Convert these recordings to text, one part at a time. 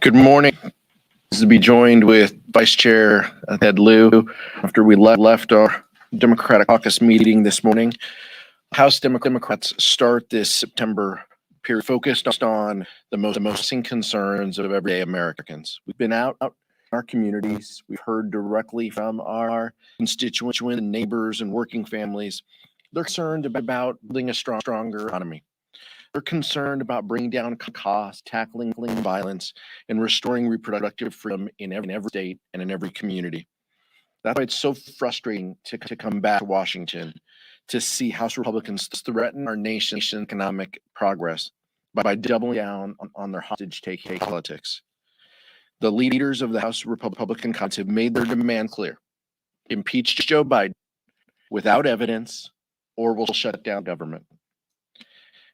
Good morning. This is to be joined with Vice Chair Ted Lieu after we left our Democratic caucus meeting this morning. House Democrats start this September period focused on the most pressing concerns of everyday Americans. We've been out in our communities. We've heard directly from our constituents, neighbors, and working families. They're concerned about building a stronger economy. They're concerned about bringing down costs, tackling violence, and restoring reproductive freedom in every state and in every community. That's why it's so frustrating to come back to Washington to see House Republicans threaten our nation's economic progress by doubling down on their hostage-taking politics. The leaders of the House Republican Congress have made their demand clear. Impeach Joe Biden without evidence, or we'll shut down government.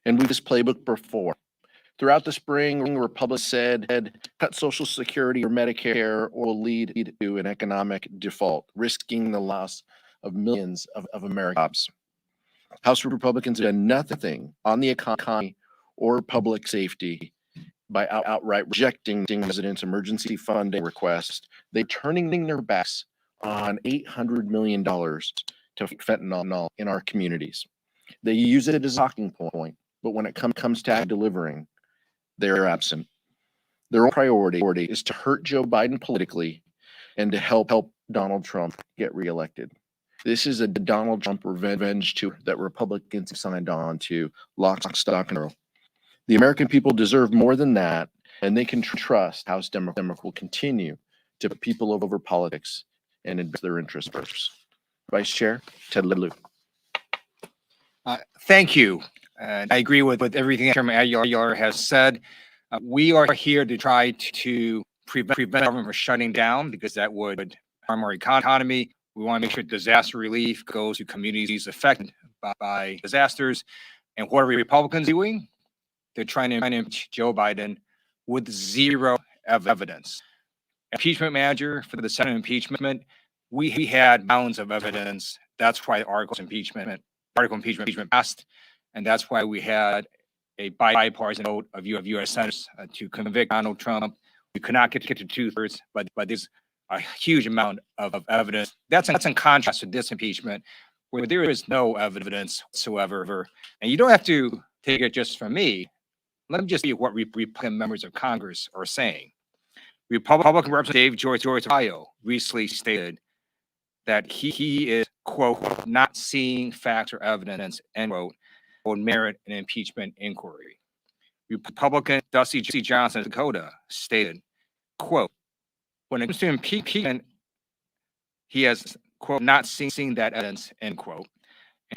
And we've this playbook before. Throughout the spring, Republicans said cut Social Security or Medicare or will lead to an economic default, risking the loss of millions of American jobs. House Republicans have done nothing on the economy or public safety by outright rejecting the president's emergency funding request. They're turning their backs on $800 million to fight fentanyl in our communities. They use it as a talking point. But when it comes to delivering, they're absent. Their priority is to hurt Joe Biden politically and to help Donald Trump get reelected. This is a Donald Trump revenge tour that Republicans have signed on to lock, stock, and barrel. The American people deserve more than that, and they can trust House Democrats will continue to put people over politics and advance their interests first. Vice Chair Ted Lieu. Thank you. I agree with everything Chairman Aguilar has said. We are here to try to prevent government from shutting down because that would harm our economy. We want to make sure disaster relief goes to communities affected by disasters. And what are Republicans doing? They're trying to impeach Joe Biden with zero evidence. Impeachment manager for the Senate impeachment, we had mounds of evidence. That's why article impeachment passed. And that's why we had a bipartisan vote of U.S. senators to convict Donald Trump. We could not get to 2/3, but there's a huge amount of evidence. That's in contrast to this impeachment, where there is no evidence whatsoever. And you don't have to take it just from me. Let me just see what Republican members of Congress are saying. Republican Representative George of Ohio recently stated that he is, quote, not seeing facts or evidence, end quote, would merit an impeachment inquiry. Republican Dusty Johnson of Dakota stated, quote, when it comes to impeachment, he has, quote, not seen that evidence, end quote.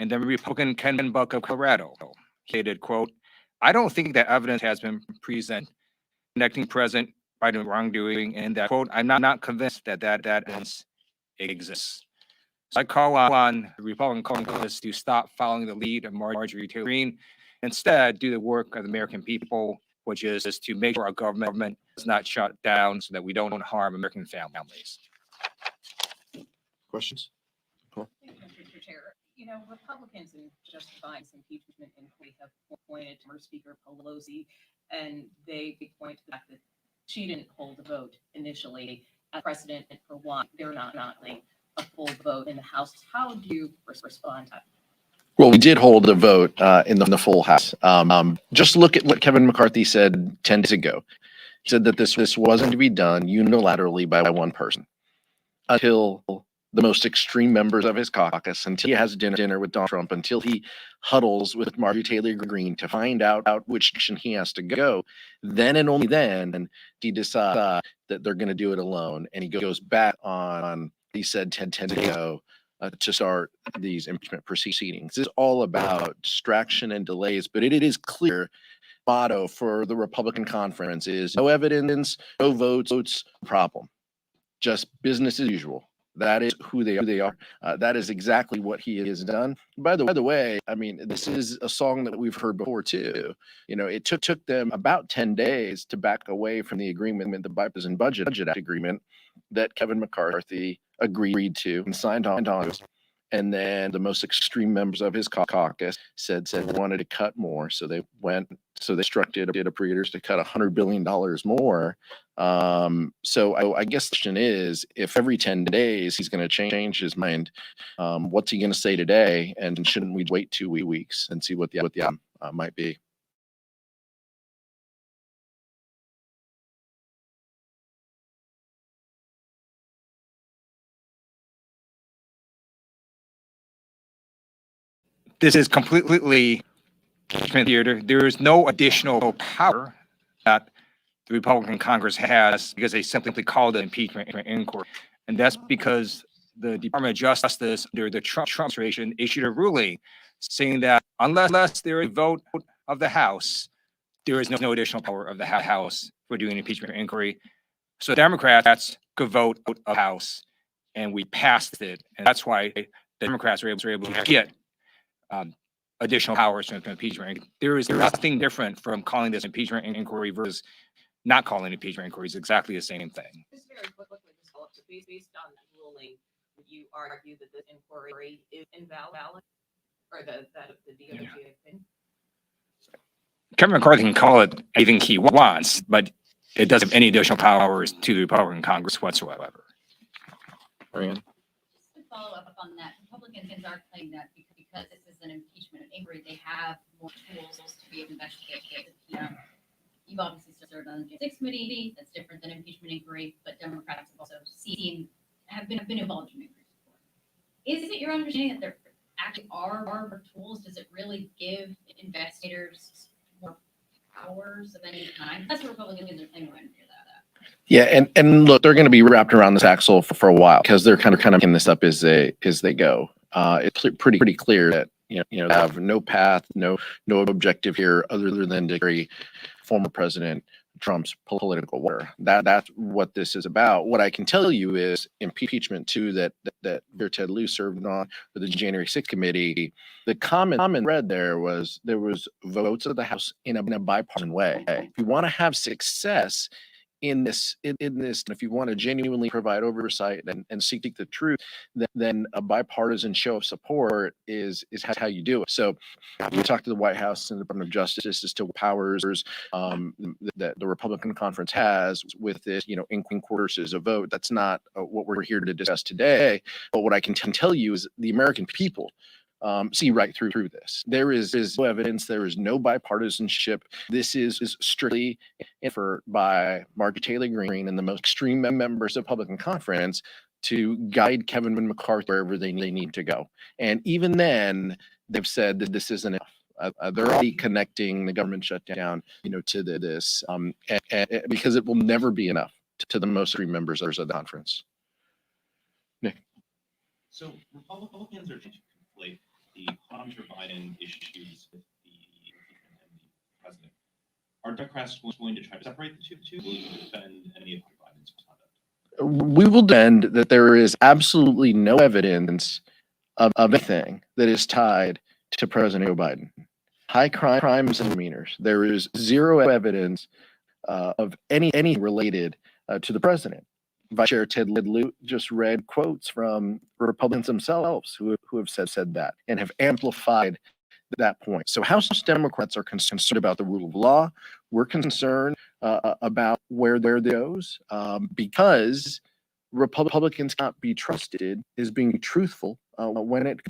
And then Republican Ken Buck of Colorado stated, quote, I don't think that evidence has been presented connecting President Biden wrongdoing, and that, quote, I'm not convinced that evidence exists. So I call on the Republican Congress to stop following the lead of Marjorie Taylor Greene. Instead, do the work of the American people, which is to make sure our government is not shut down so that we don't harm American families. Questions? Thank you, Mr. Chair. You know, Republicans in justifying this impeachment inquiry have pointed to Speaker Pelosi, and they point to the fact that she didn't hold the vote initially as precedent for why they're not a full vote in the House. How do you respond to that? Well, we did hold a vote in the full House. Just look at what Kevin McCarthy said 10 days ago. He said that this wasn't to be done unilaterally by one person until the most extreme members of his caucus, until he has dinner with Donald Trump, until he huddles with Marjorie Taylor Greene to find out which direction he has to go. Then and only then he decides that they're going to do it alone. And he goes back on, he said 10 days ago, to start these impeachment proceedings. This is all about distraction and delays, but it is clear motto for the Republican conference is no evidence, no votes, problem. Just business as usual. That is who they are. That is exactly what he has done. By the way, I mean, this is a song that we've heard before too. You know, it took them about 10 days to back away from the agreement, the bipartisan budget agreement that Kevin McCarthy agreed to and signed on. And then the most extreme members of his caucus said they wanted to cut more. So they instructed appropriators to cut $100 billion more. So I guess the question is, if every 10 days he's going to change his mind, what's he going to say today? And shouldn't we wait 2 weeks and see what the outcome might be? This is completely impeachment theater. There is no additional power that the Republican Congress has because they simply called it impeachment inquiry. And that's because the Department of Justice under the Trump administration issued a ruling saying that unless there is a vote of the House, there is no additional power of the House for doing impeachment inquiry. So Democrats could vote of the House, and we passed it. And that's why the Democrats were able to get additional powers to impeachment. There is nothing different from calling this impeachment inquiry versus not calling impeachment inquiry. It's exactly the same thing. Just very quickly, based on that ruling, would you argue that this inquiry is invalid, or that of the DOJ opinion? Kevin McCarthy can call it anything he wants, but it doesn't have any additional powers to the Republican Congress whatsoever. Marianne? Just to follow up on that, Republicans are claiming that because this is an impeachment inquiry, they have more tools to be able to investigate the PM. You've obviously served on the J6 committee. That's different than impeachment inquiry, but Democrats have also have been involved in inquiries before. Is it your understanding that there actually are more tools? Does it really give investigators more powers of any kind? That's what Republicans are claiming right here. Yeah, and look, they're going to be wrapped around this axle for a while because they're kind of making this up as they go. It's pretty clear that you know they have no path, no objective here other than to carry former President Trump's political war. That's what this is about. What I can tell you is impeachment 2 that Ted Lieu served on for the January 6th committee. The common thread there was votes of the House in a bipartisan way. If you want to have success in this, if you want to genuinely provide oversight and seek the truth, then a bipartisan show of support is how you do it. So we talked to the White House and the Department of Justice as to powers that the Republican conference has with this, inquiry versus a vote. That's not what we're here to discuss today. But what I can tell you is the American people see right through this. There is no evidence. There is no bipartisanship. This is strictly effort by Marjorie Taylor Greene and the most extreme members of the Republican conference to guide Kevin McCarthy wherever they need to go. And even then, they've said that this isn't enough. They're already connecting the government shutdown, to this, because it will never be enough to the most extreme members of the conference. Nick. So Republicans are trying to conflate the Hunter Biden issues with the president. Are Democrats going to try to separate the two? Will you defend any of Biden's conduct? We will defend that there is absolutely no evidence of anything that is tied to President Joe Biden. High crimes and misdemeanors. There is zero evidence of any related to the president. Vice Chair Ted Lieu just read quotes from Republicans themselves who have said that and have amplified that point. So House Democrats are concerned about the rule of law. We're concerned about where there goes because Republicans cannot be trusted as being truthful when it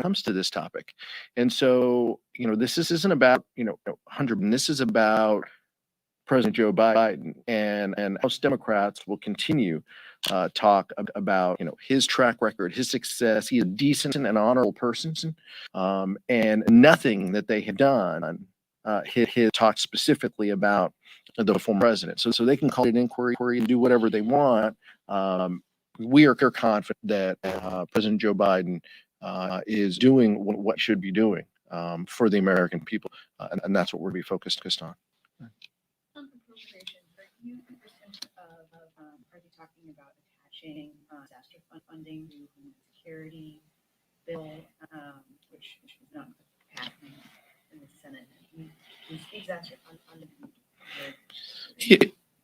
comes to this topic. And so, this isn't about, 100. This is about President Joe Biden, and House Democrats will continue talk about his track record, his success. He's a decent and honorable person, and nothing that they have done his talk specifically about the former president. So they can call it an inquiry and do whatever they want. We are confident that President Joe Biden is doing what he should be doing for the American people, and that's what we'll be focused on. Appropriations, are you talking about attaching disaster funding to Homeland Security bill, which is not happening in the Senate? Can you speak to that on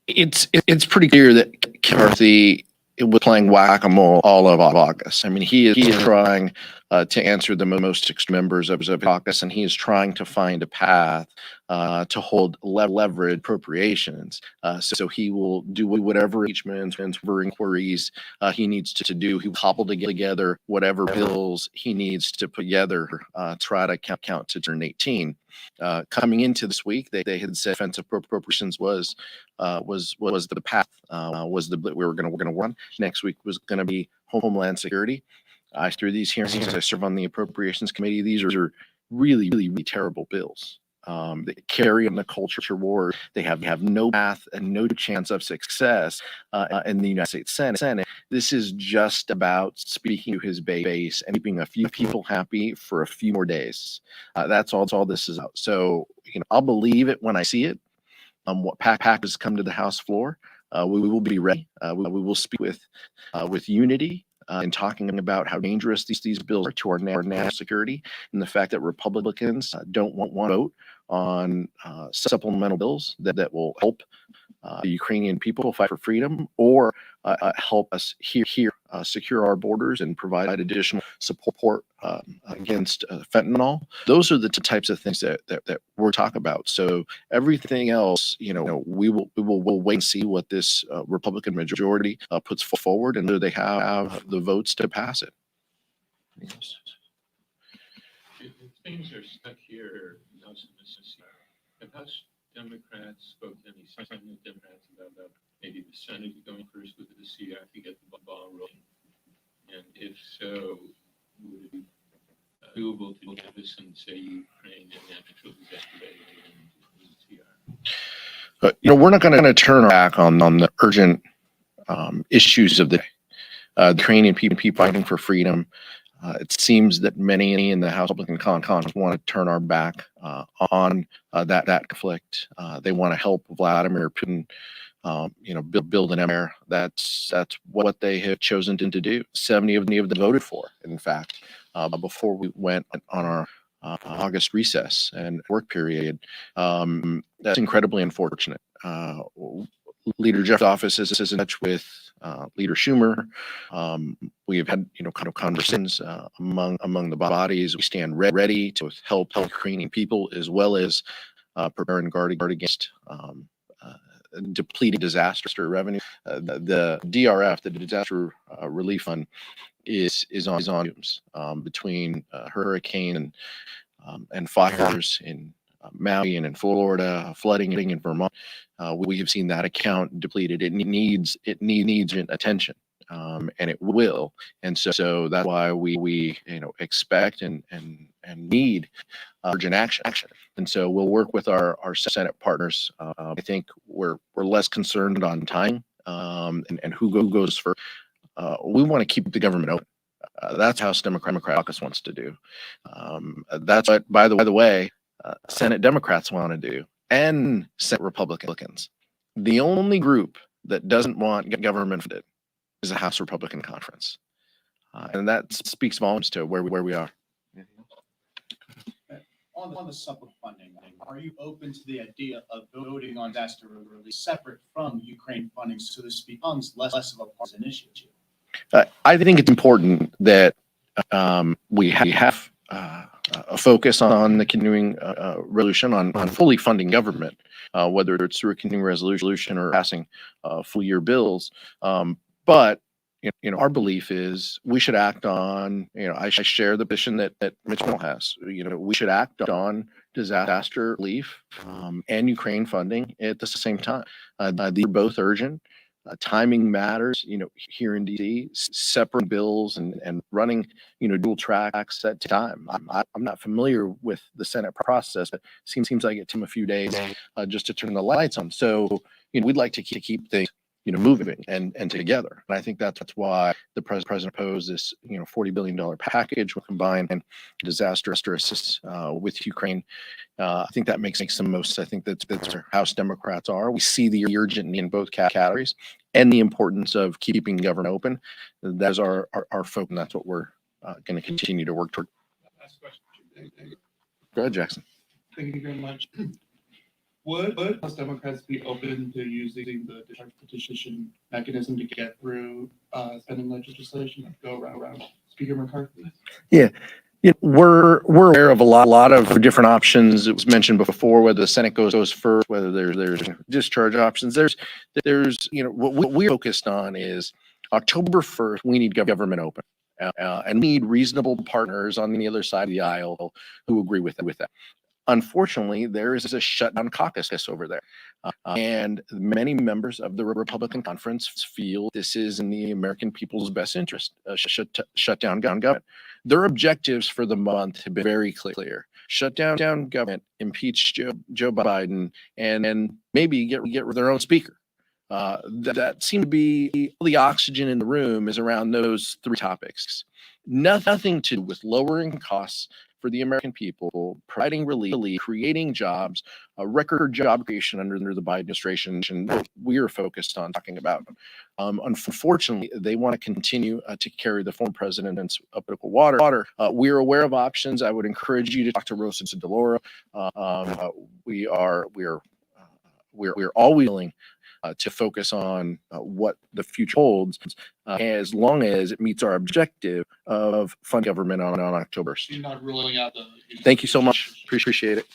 It's pretty clear that McCarthy it was playing whack-a-mole all of August. I mean, he is trying to answer the most members of his caucus, and he is trying to find a path to hold leverage appropriations. So he will do whatever impeachments, inquiries he needs to do. He will cobble together whatever bills he needs to put together, try to count to turn 18. Coming into this week, they had said defense appropriations was the path, was the we were going to run. Next week was going to be Homeland Security. Through these hearings, I serve on the Appropriations Committee. These are really, really, really terrible bills. They carry on the culture war. They have no path and no chance of success in the United States Senate. This is just about speaking to his base and keeping a few people happy for a few more days. That's all this is about. So, I'll believe it when I see it. What pack has come to the House floor. We will be ready. We will speak with unity in talking about how dangerous these bills are to our national security, and the fact that Republicans don't want to vote on supplemental bills that will help the Ukrainian people fight for freedom, or help us here secure our borders and provide additional support against fentanyl. Those are the types of things that we're talking about. So everything else, we will wait and see what this Republican majority puts forward, and do they have the votes to pass it. Yes. If things are stuck here, have House Democrats spoke to any Senate Democrats about maybe the Senate going first with the CR to get the ball rolling? And if so, would it be doable to look at this and say Ukraine and natural disaster and the CR? We're not going to turn our back on the urgent issues of the day. The Ukrainian people fighting for freedom. It seems that many in the House Republican cons want to turn our back on that conflict. They want to help Vladimir Putin, build an empire. That's what they have chosen to do. 70 of them voted for, in fact, before we went on our August recess and work period. That's incredibly unfortunate. Leader Jeff's office is in touch with Leader Schumer. We have had kind of conversations among the bodies. We stand ready to help Ukrainian people, as well as prepare and guard against depleted disaster revenue. The DRF, the Disaster Relief Fund, is on fumes between hurricane and fires in Maui and in Florida, flooding in Vermont. We have seen that account depleted. It needs attention, and it will. And so that's why we expect and need urgent action. And so we'll work with our Senate partners. I think we're less concerned on time and who goes first. We want to keep the government open. That's how Democratic Caucus wants to do. That's what, by the way, Senate Democrats want to do, and Senate Republicans. The only group that doesn't want government funded is the House Republican Conference, and that speaks volumes to where we are. On the supplemental funding, are you open to the idea of voting on disaster relief separate from Ukraine funding, so this becomes less of a partisan issue? I think it's important that we have a focus on the continuing resolution on fully funding government, whether it's through a continuing resolution or passing full year bills. But our belief is we should act on. I share the position that Mitch McConnell has. We should act on disaster relief and Ukraine funding at the same time. These are both urgent. Timing matters, here in DC, separate bills and running, dual tracks at time. I'm not familiar with the Senate process, but it seems like it took a few days just to turn the lights on. So, we'd like to keep things, moving and together. And I think that's why the president proposed this, $40 billion package will combine disaster assist with Ukraine. I think that makes the most. I think that's where House Democrats are. We see the urgent need in both categories and the importance of keeping government open. That is our focus, and that's what we're going to continue to work toward. Last question. Go ahead, Jackson. Thank you very much. Would House Democrats be open to using the discharge petition mechanism to get through spending legislation and go around Speaker McCarthy? Yeah, we're aware of a lot of different options. It was mentioned before whether the Senate goes first, whether there's discharge options. There's what we're focused on is October 1st. We need government open, and we need reasonable partners on the other side of the aisle who agree with that. Unfortunately, there is a shutdown caucus over there. And many members of the Republican conference feel this is in the American people's best interest, shut down government. Their objectives for the month have been very clear. Shut down government, impeach Joe Biden, and maybe get rid of their own speaker. That seemed to be the oxygen in the room is around those three topics. Nothing to do with lowering costs for the American people, providing relief, creating jobs, a record job creation under the Biden administration. We are focused on talking about. Unfortunately, they want to continue to carry the former president's political water. We are aware of options. I would encourage you to talk to Rosa DeLauro. We are always willing to focus on what the future holds, as long as it meets our objective of fund government on October 1st. You're not ruling out the. Thank you so much. Appreciate it.